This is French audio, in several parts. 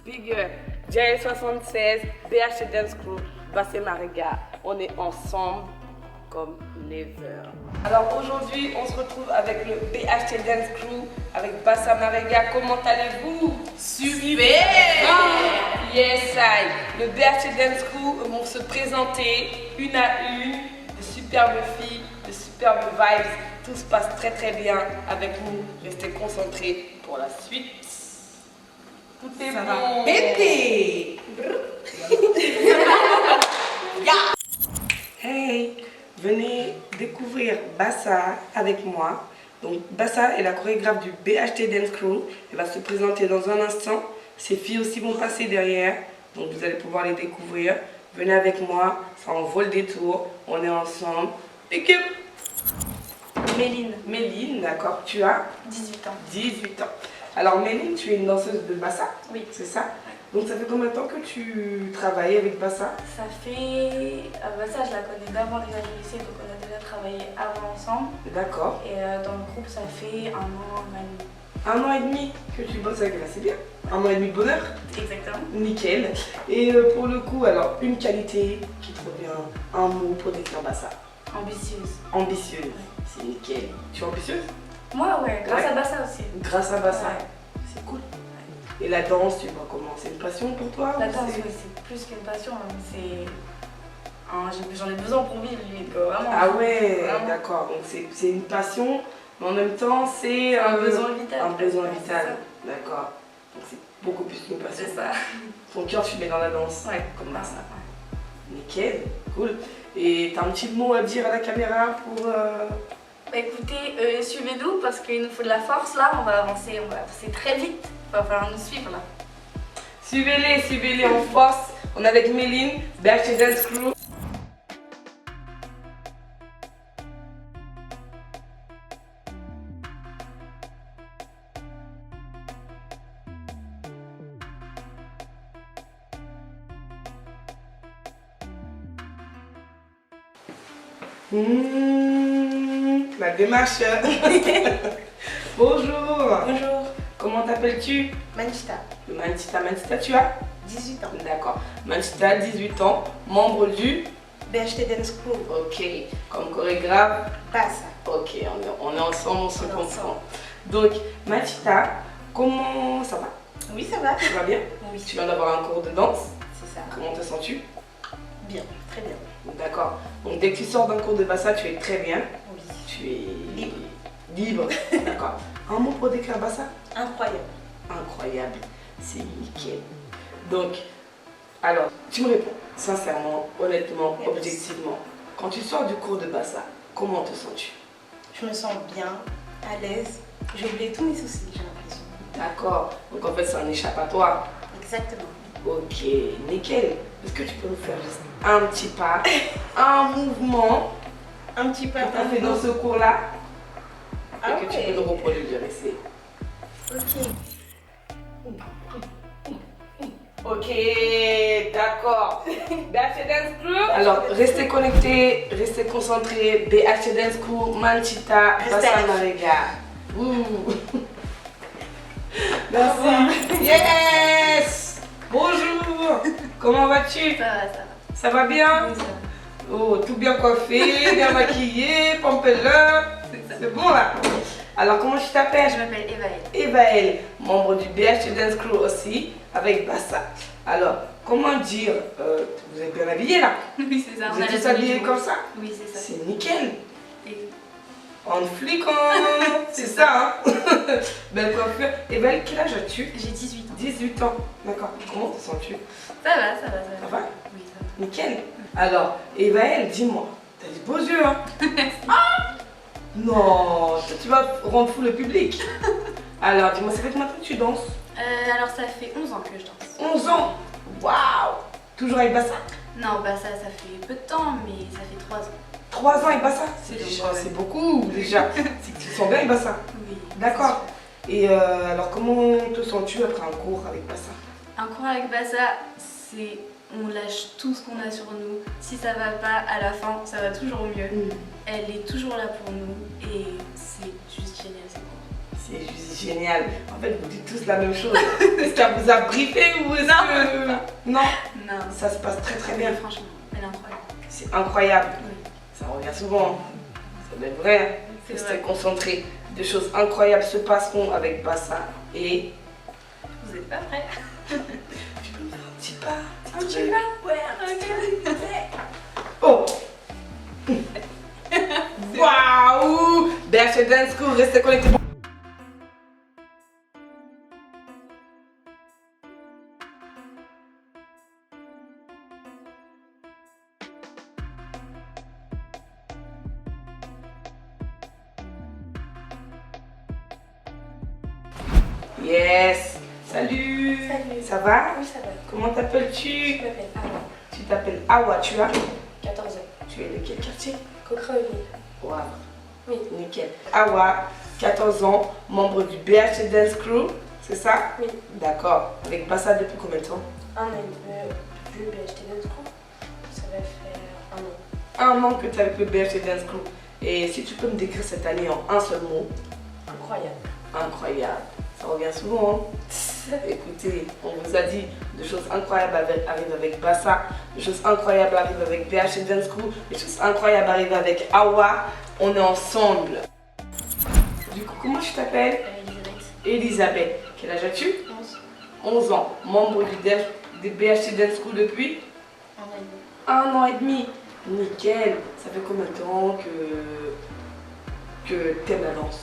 Big up, JL76, BHT Dance Crew, Bassé Mariga. On est ensemble comme never. Alors aujourd'hui, on se retrouve avec le BHT Dance Crew, avec Bassa Mariga. Comment allez-vous? Super! Yes, I. Le BHT Dance Crew vont se présenter une à une, de superbes filles, de superbes vibes. Tout se passe très très bien avec nous. Restez concentrés pour la suite. Tout est Ça bon. va péter! Hey, venez découvrir Bassa avec moi. Donc Bassa est la chorégraphe du BHT Dance Crew. Elle va se présenter dans un instant. Ses filles aussi vont passer derrière. Donc vous allez pouvoir les découvrir. Venez avec moi, ça en vaut le détour. On est ensemble. Pick up. Méline, Méline, d'accord. Tu as 18 ans. 18 ans. Alors Méline, tu es une danseuse de Bassa? Oui. C'est ça? Donc ça fait combien de temps que tu travailles avec Bassa? Ça fait... ça, je la connais d'avant déjà du lycée, donc on a déjà travaillé avant ensemble. D'accord. Et dans le groupe, ça fait 1 an, 1 an et demi que tu bosses avec elle, c'est bien. 1 an et demi de bonheur. exactement. Nickel. Et pour le coup, alors, une qualité qui te revient, un mot pour décrire Bassa. Ambitieuse. Ambitieuse. C'est nickel. Tu es ambitieuse? Moi, ouais, grâce Ouais. à Bassa aussi. Grâce à Bassa. Ouais. C'est cool. Et la danse, tu vois comment? C'est une passion pour toi? La ou danse, c'est- ouais, c'est plus qu'une passion, hein, c'est... J'en ai besoin pour vivre, limite, quoi, vraiment. Ah ouais, Vraiment. d'accord. Donc c'est une passion, mais en même temps, c'est Un besoin vital. un besoin Ouais, vital. D'accord. Donc c'est beaucoup plus qu'une passion. C'est ça. Ton cœur, tu le mets dans la danse. Ouais. Comme Ah, Bassa. Nickel, cool. Et t'as un petit mot à dire à la caméra pour... Bah écoutez, suivez-nous parce qu'il nous faut de la force là, on va avancer très vite. Il va falloir nous suivre là. Suivez-les en force. On est avec Méline, BHT Dance Crew. La démarche. Bonjour. Bonjour, Comment t'appelles-tu? Manchita, Manchita, tu as? 18 ans. D'accord. Manchita, 18 ans, membre du... BHT Dance Crew, Ok. Comme chorégraphe. Bassa. Ok, on est ensemble, on se On est comprend. ensemble. Donc, Manchita, comment ça va? Oui, ça va? Tu vas bien? Oui, Tu viens d'avoir un cours de danse. c'est ça. Comment te sens-tu? Bien, très bien. D'accord. Donc, dès que tu sors d'un cours de Bassa, tu es très bien. Oui. Tu es Libre. Libre. D'accord. Un mot pour décrire Bassa? Incroyable. Incroyable. C'est nickel. Donc, alors, tu me réponds sincèrement, honnêtement, Yes. objectivement. Quand tu sors du cours de Bassa, comment te sens-tu? Je me sens bien, à l'aise. J'ai oublié tous mes soucis, j'ai l'impression. D'accord. Donc, en fait, c'est un échappatoire. Exactement. Ok, nickel. Est-ce que tu peux nous faire juste un petit pas, un mouvement Un petit peu que tu as fait dans ce cours-là Ah et que tu peux nous reproduire ici? Ok. Ok, d'accord. BHT Dance Crew. Alors, restez connectés, restez concentrés. BHT Dance Crew, Manchita, Restez Bassa à Mariga. Ouh. Merci. Yes. Bonjour. Comment vas-tu? Ça va, ça va. Ça va bien? Oui, ça va. Oh, tout bien coiffé, bien maquillé, pompeleur. C'est bon là. Alors, comment tu t'appelles? Je m'appelle Evaël. Evaël, membre du BHT Dance Crew aussi, avec Bassa. Alors, comment dire, vous êtes bien habillés là? Oui, c'est ça. Vous on a êtes la tous tenue habillés du comme groupe. ça? Oui, c'est ça. C'est nickel. Et- En fliquant, c'est ça, hein? Belle coiffure. Evaël, quel âge as-tu? J'ai 18 ans. 18 ans. D'accord. Comment te sens-tu? Ça va, ça va, ça Ça va. va? Oui, ça va. Nickel. Alors, Evaël, dis-moi, t'as des beaux yeux, hein? Ah! Non, toi, tu vas rendre fou le public. Alors, dis-moi, ça fait combien de temps que tu danses? Alors ça fait 11 ans que je danse. 11 ans. Waouh! Toujours avec Bassa? Non, bah ça fait peu de temps, mais ça fait 3 ans. 3 ans avec Bassa? C'est C'est déjà, long, ouais. c'est beaucoup déjà. C'est que tu te sens bien avec Bassa. Oui. D'accord. Et alors, comment te sens-tu après un cours avec Bassa? Un cours avec Bassa, c'est on lâche tout ce qu'on a sur nous. Si ça va pas, à la fin, ça va toujours mieux. Elle est toujours là pour nous et c'est juste génial ces cours. C'est juste génial. En fait, vous dites tous la même chose. Est-ce qu'elle vous a briefé ou est-ce que... Non. Non. Ça se passe très très bien. Franchement, elle est incroyable. C'est incroyable. Oui. Ça revient souvent. Ça doit être vrai. C'est Restez vrai. concentrés. Des choses incroyables se passeront avec Bassa. Et Vous êtes pas prêts? tu peux me faire un petit pas? Un petit pas? Ouais, un petit Oh. Waouh! BH Dance School, restez connectés. Yes! Salut! Salut. Ça va? Oui, ça va. Comment Je t'appelles-tu? m'appelle Anna, Tu t'appelles Awa, tu as? 14 ans. Tu es de quel quartier? Coquereville. Wow. Oui. Nickel. Awa, 14 ans, membre du BH Dance Crew, c'est ça? Oui. D'accord. Avec Bassa depuis combien de temps? Un an et demi. Je vais acheter d'autres cours. Ça va faire un an. Un an que tu es avec le BH Dance Crew. Et si tu peux me décrire cette année en un seul mot? Incroyable. Incroyable. Ça revient souvent. Hein? Écoutez, on vous a dit des choses incroyables arrivent avec Bassa, des choses incroyables arrivent avec BH Dance Crew, des choses incroyables arrivent avec Awa. On est ensemble. Du coup, comment tu t'appelles? Elisabeth. Elisabeth. Quel âge as-tu? 11. 11 ans. Membre du BH Dance Crew depuis Un an et demi. 1 an et demi. Nickel. Ça fait combien de temps que t'aimes la danse?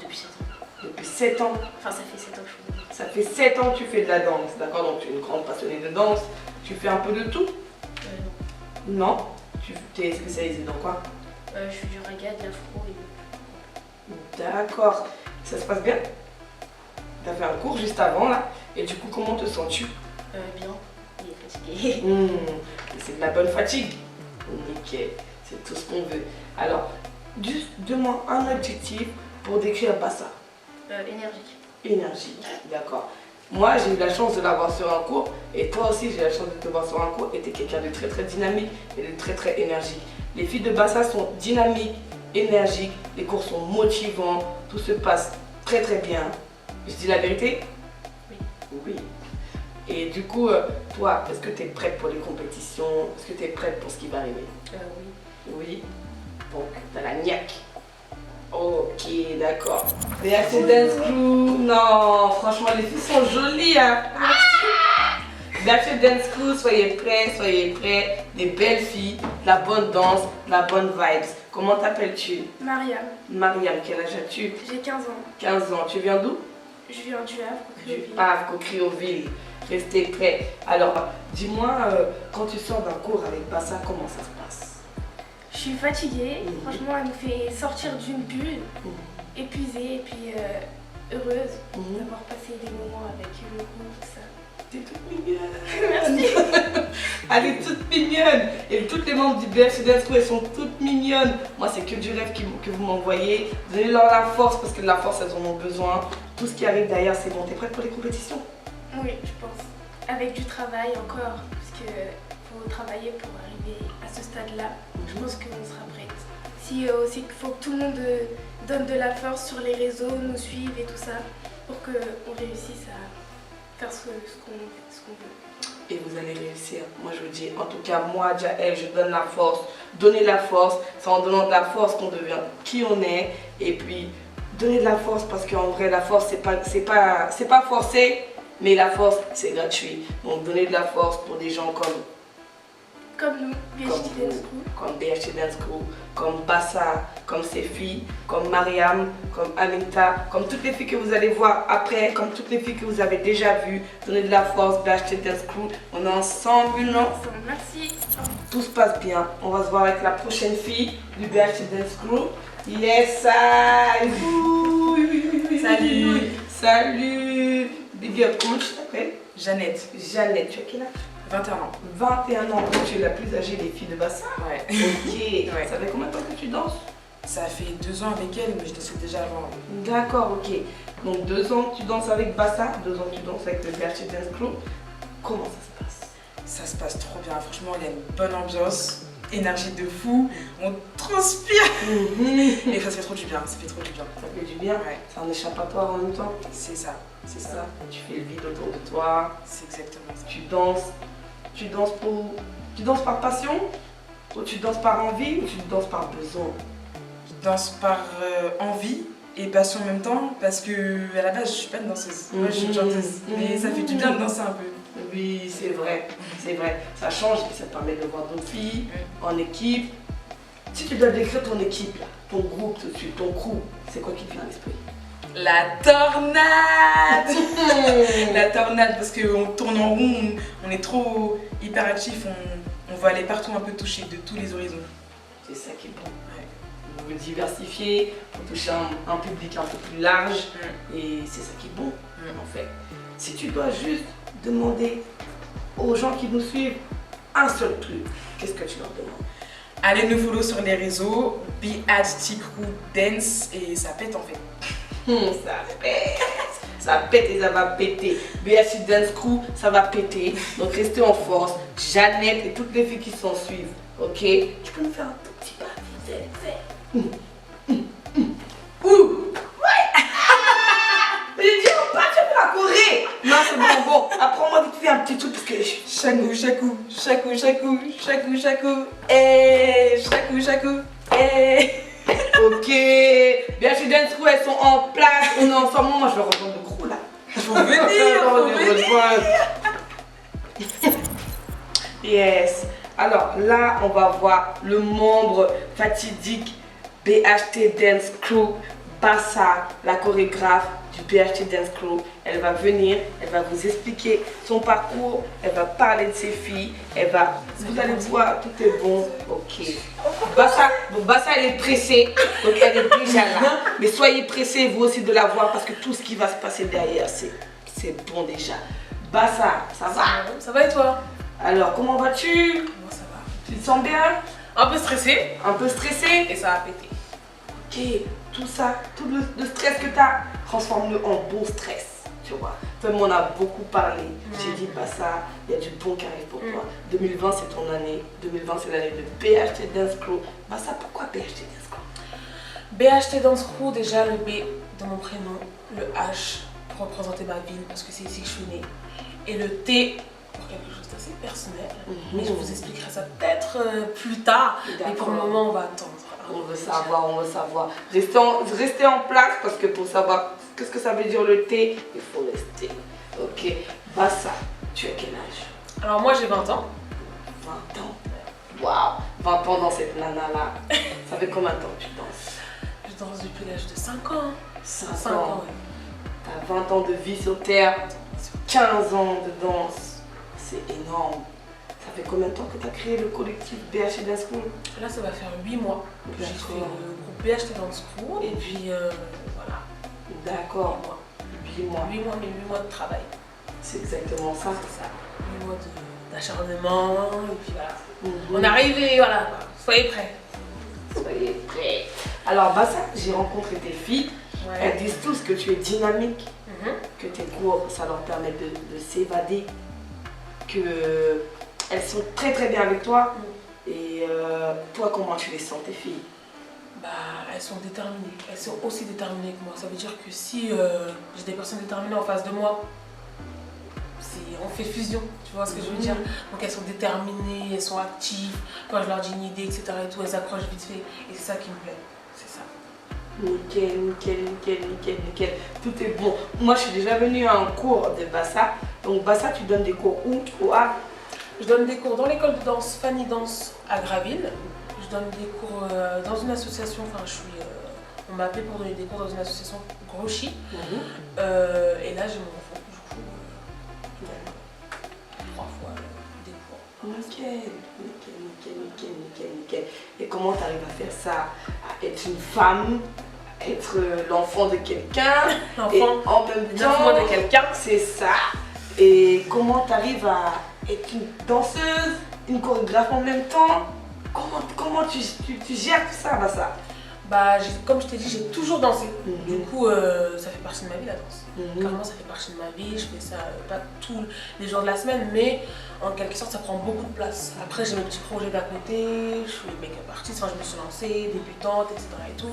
Depuis 7 ans. Depuis 7 ans. Enfin, ça fait 7 ans que je fais. Ça fait 7 ans que tu fais de la danse, d'accord? Donc tu es une grande passionnée de danse. Tu fais un peu de tout? Non. Non? Tu t'es spécialisée dans quoi? Je fais du reggae, de l'afro et... D'accord. Ça se passe bien? Tu as fait un cours juste avant là. Et du coup, comment te sens-tu? Bien. Il est fatigué. C'est de la bonne fatigue. Nickel. C'est tout ce qu'on veut. Alors, juste donne-moi un objectif pour décrire Bassa. Énergique. Énergique, d'accord. Moi, j'ai eu la chance de l'avoir sur un cours, et toi aussi, j'ai eu la chance de te voir sur un cours, et tu es quelqu'un de très très dynamique et de très très énergique. Les filles de Bassa sont dynamiques, énergiques, les cours sont motivants, tout se passe très très bien. Je dis la vérité? Oui. Oui. Et du coup, toi, est-ce que tu es prête pour les compétitions? Est-ce que tu es prête pour ce qui va arriver? Oui. Oui. Donc, t'as la niaque. Ok, d'accord. BH Dance Crew. Non, franchement, les filles sont jolies. Hein. BH Dance Crew, soyez prêts. Des belles filles, la bonne danse, la bonne vibes. Comment t'appelles-tu? Mariam, Mariam, quel âge as-tu? j'ai 15 ans. 15 ans. Tu viens d'où? Je viens du Havre, Du Coquereville. Havre, Coquereville. Restez prêts. Alors, dis-moi, quand tu sors d'un cours avec Bassa, comment ça se passe? Je suis fatiguée. Mhm. Franchement, elle nous fait sortir d'une bulle, épuisée et puis heureuse d'avoir passé des moments avec le groupe, tout ça. T'es toute mignonne. Elle est toute mignonne. Et toutes les membres du BH Dance Crew, elles sont toutes mignonnes. Moi, c'est que du rêve que vous m'envoyez. Donnez-leur la force parce que de la force, elles en ont besoin. Tout ce qui arrive derrière, c'est bon. T'es prête pour les compétitions? Oui, je pense. Avec du travail encore, parce que faut travailler pour arriver à ce stade-là. Je pense qu'on sera prête. Si aussi qu'il faut que tout le monde donne de la force sur les réseaux, nous suive et tout ça, pour qu'on réussisse à faire ce qu'on veut. Et vous allez réussir. Moi, je vous dis, en tout cas, moi, Jaël, je donne la force. Donnez la force. C'est en donnant de la force qu'on devient qui on est. Et puis, donnez de la force parce qu'en vrai, la force, c'est pas forcé, mais la force, c'est gratuit. Donc, donnez de la force pour des gens Comme nous, BH comme Dance vous, Crew. comme BH Dance Crew, comme Bassa, comme ses filles, comme Mariam, comme Aminta, comme toutes les filles que vous allez voir après, comme toutes les filles que vous avez déjà vues. Donnez de la force, BH Dance Crew. On est ensemble, non? Merci. Tout se passe bien. On va se voir avec la prochaine fille du BH Dance Crew. Yes, I. Salut. Salut. Big up. Comment tu t'appelles? Jeannette, Jeannette. Tu as quel âge? 21 ans. 21 ans. Tu es la plus âgée des filles de Bassa. Ouais. Ok. Ouais. Ça fait combien de temps que tu danses? Ça fait 2 ans avec elle, mais je dansais déjà avant. D'accord, ok. Donc 2 ans que tu danses avec Bassa, 2 ans que tu danses avec le BH Dance Crew. Comment ça se passe? Ça se passe trop bien. Franchement, il y a une bonne ambiance. énergie de fou, on transpire. Mhm. Et ça fait trop du bien, ça fait trop du bien. Ça fait du bien, Ouais, c'est un échappatoire en même temps. c'est ça, C'est ça. Tu fais le vide autour de toi, c'est exactement ça. tu danses tu danses par passion ou tu danses par envie ou tu danses par besoin. Je danse par envie et passion en même temps parce que à la base je suis pas une danseuse, moi je suis une chanteuse, mais ça fait du bien de danser un peu. Oui, c'est vrai, c'est vrai. Ça change et ça te permet de voir d'autres filles en équipe. Si tu dois décrire ton équipe, là, ton groupe tout de suite, ton crew, c'est quoi qui te vient à l'esprit? La tornade. La tornade parce qu'on tourne en rond, on est trop hyperactif, on va aller partout un peu toucher de tous les horizons. C'est ça qui est bon. Vous vous diversifier pour toucher un public un peu plus large et c'est ça qui est bon en fait. Si tu dois juste demander aux gens qui nous suivent un seul truc, qu'est-ce que tu leur demandes? Allez nous follow sur les réseaux, BHT Dance et ça pète en fait. Ça pète et ça va péter. BHT Dance Crew, ça va péter. Donc restez en force. Jeannette et toutes les filles qui s'en suivent. Ok? Tu peux nous faire un tout petit pas vite fait. Ouh! Ouais! J'ai dit, on part, tu vas pas courir! Non, c'est bon. Apprends-moi vite fait un petit truc parce que je Chakou, chakou, chakou, chakou, chakou, chakou, eh, chakou, chakou, eh. Ok, BHT Dance Crew, elles sont en place, on est ensemble. Moi, je vais rejoindre le crew là. Faut venir. Yes. Alors là, on va voir le membre fatidique BHT Dance Crew, Bassa, la chorégraphe du BHT Dance Crew. Elle va venir, elle va vous expliquer son parcours, elle va parler de ses filles, vous allez voir, tout est bon. Ok. Bassa, elle est pressée, donc elle est déjà là. Mais soyez pressés vous aussi de la voir parce que tout ce qui va se passer derrière, c'est bon déjà. Bassa, ça va? Ça va et toi? Alors, comment vas-tu? Moi ça va. Tu te sens bien? Un peu stressée Un peu stressé? et ça a pété. Ok, tout ça, tout le stress que tu as, transforme-le en bon stress, tu vois. Toi, on a beaucoup parlé. J'ai dit, bah ça, il y a du bon qui arrive pour toi. 2020, c'est ton année. 2020, c'est l'année de BHT Dance Crew. Bah ça, pourquoi BHT Dance Crew? BHT Dance Crew, déjà le B de mon prénom, le H pour représenter ma ville parce que c'est ici que je suis née, et le T pour quelque chose d'assez personnel. Mais je vous expliquerai ça peut-être plus tard. Mais pour le moment, on va attendre. On veut savoir. Restez en place parce que pour savoir qu'est-ce que ça veut dire le T, il faut rester. Ok, bah ça, tu as quel âge? Alors moi j'ai 20 ans. 20 ans. Waouh, 20 ans dans cette nana-là. Ça fait combien de temps que tu danses? Je danse depuis l'âge de 5 ans. 5 ans, ans. ouais. T'as 20 ans de vie sur Terre, 15 ans de danse. C'est énorme. Ça fait combien de temps que tu as créé le collectif BHT Dance Crew? Là ça va faire 8 mois que j'ai fait le D'accord. groupe BHT Dance Crew. Et puis voilà. D'accord. 8 mois. 8 mois, mais 8 mois de travail. C'est exactement ça. C'est ça. 8 mois d'acharnement. Et puis voilà. Mhm. On arrive et voilà. Soyez prêts. Soyez prêts. Alors, bah ça, j'ai rencontré tes filles. Elles disent tous que tu es dynamique, que tes cours, ça leur permet de s'évader, qu'elles sont très très bien avec toi. Et toi, comment tu les sens, tes filles? Bah, elles sont déterminées. Elles sont aussi déterminées que moi. Ça veut dire que si j'ai des personnes déterminées en face de moi, on fait fusion, tu vois ce que je veux dire? Donc elles sont déterminées, elles sont actives. Quand je leur dis une idée, etc. et tout, elles accrochent vite fait. Et c'est ça qui me plaît. C'est ça. Nickel. Tout est bon. Moi, je suis déjà venue à un cours de Bassa. Donc, Bassa, tu donnes des cours où? Au Havre? Je donne des cours dans l'école de danse Fanny Danse à Graville. Je donne des cours dans une association, on m'a appelé pour donner des cours dans une association Grouchy. Et là j'ai mon enfant, du coup, 3 fois des cours. Nickel. Et comment tu arrives à faire ça? À être une femme, être l'enfant de quelqu'un, et L'enfant, en même l'enfant temps, de quelqu'un. c'est ça. Et comment tu arrives à être une danseuse, une chorégraphe en même temps? Comment tu gères tout ça, Bassa? Bah, comme je t'ai dit, j'ai toujours dansé. Du Mhm. coup, ça fait partie de ma vie la danse. Mhm. Carrément, ça fait partie de ma vie. Je fais ça pas tous les jours de la semaine, mais en quelque sorte, ça prend beaucoup de place. Après, j'ai mes petits projets d'à côté. Je suis make-up artiste, enfin, je me suis lancée, débutante, etc. et tout.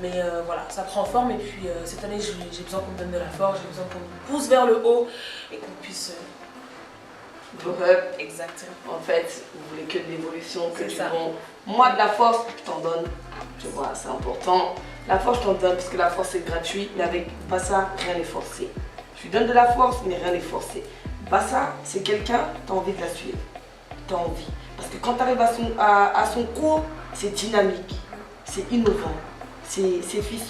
Mais voilà, ça prend forme. Et puis, cette année, j'ai besoin qu'on me donne de la force, j'ai besoin qu'on me pousse vers le haut et qu'on puisse. Pop up. Exactement. En fait, vous voulez que de l'évolution, que C'est du ça. bon. Moi, de la force, je t'en donne. Tu vois, c'est important. La force, je t'en donne parce que la force, c'est gratuit. Mais avec Bassa, rien n'est forcé. Je lui donne de la force, mais rien n'est forcé. Bassa, c'est quelqu'un, tu as envie de la suivre. Tu as envie. Parce que quand tu arrives à son cours, c'est dynamique, c'est innovant. Ses filles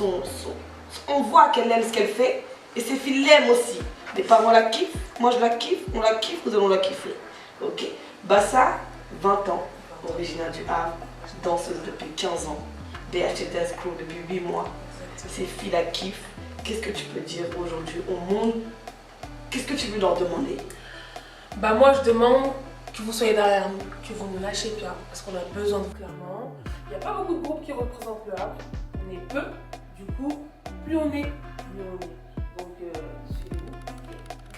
on voit qu'elle aime ce qu'elle fait et ses filles l'aiment aussi. Les parents la kiffent, moi je la kiffe, on la kiffe, nous allons la kiffer. Ok. Bassa, 20 ans, originaire du Havre, danseuse depuis 15 ans, BHT Dance Crew depuis 8 mois. Ses filles la kiffent. Qu'est-ce que tu peux dire aujourd'hui au monde? Qu'est-ce que tu veux leur demander? Bah, moi, je demande que vous soyez derrière nous, que vous ne lâchez pas, parce qu'on a besoin de vous, clairement. Il n'y a pas beaucoup de groupes qui représentent le Havre. On est peu, du coup, plus on est, mieux on est. Donc, suivez-nous.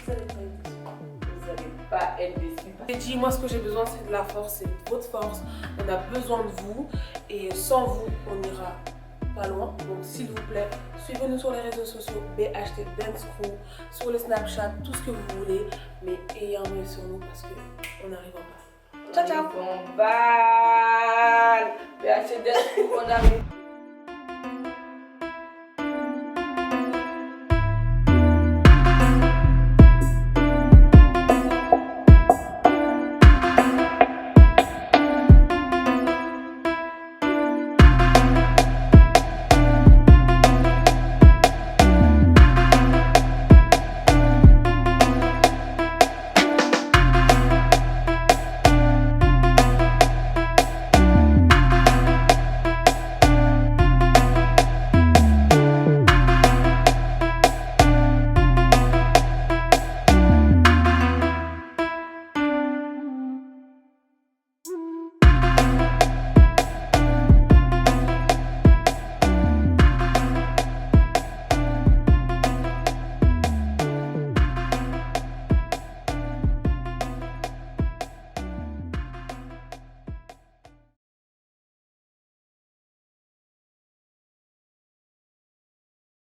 Vous allez pas être déçus. Vous n'allez pas être déçus. J'ai dit, moi, ce que j'ai besoin, c'est de la force, c'est votre force. On a besoin de vous, et sans vous, on n'ira pas loin. Donc, s'il vous plaît, suivez-nous sur les réseaux sociaux, BHT Dance Crew, sur le Snapchat, tout ce que vous voulez, mais ayez un œil sur nous parce qu'on arrive en bas. Ciao, ciao! On balle. BHT Dance Crew, on arrive.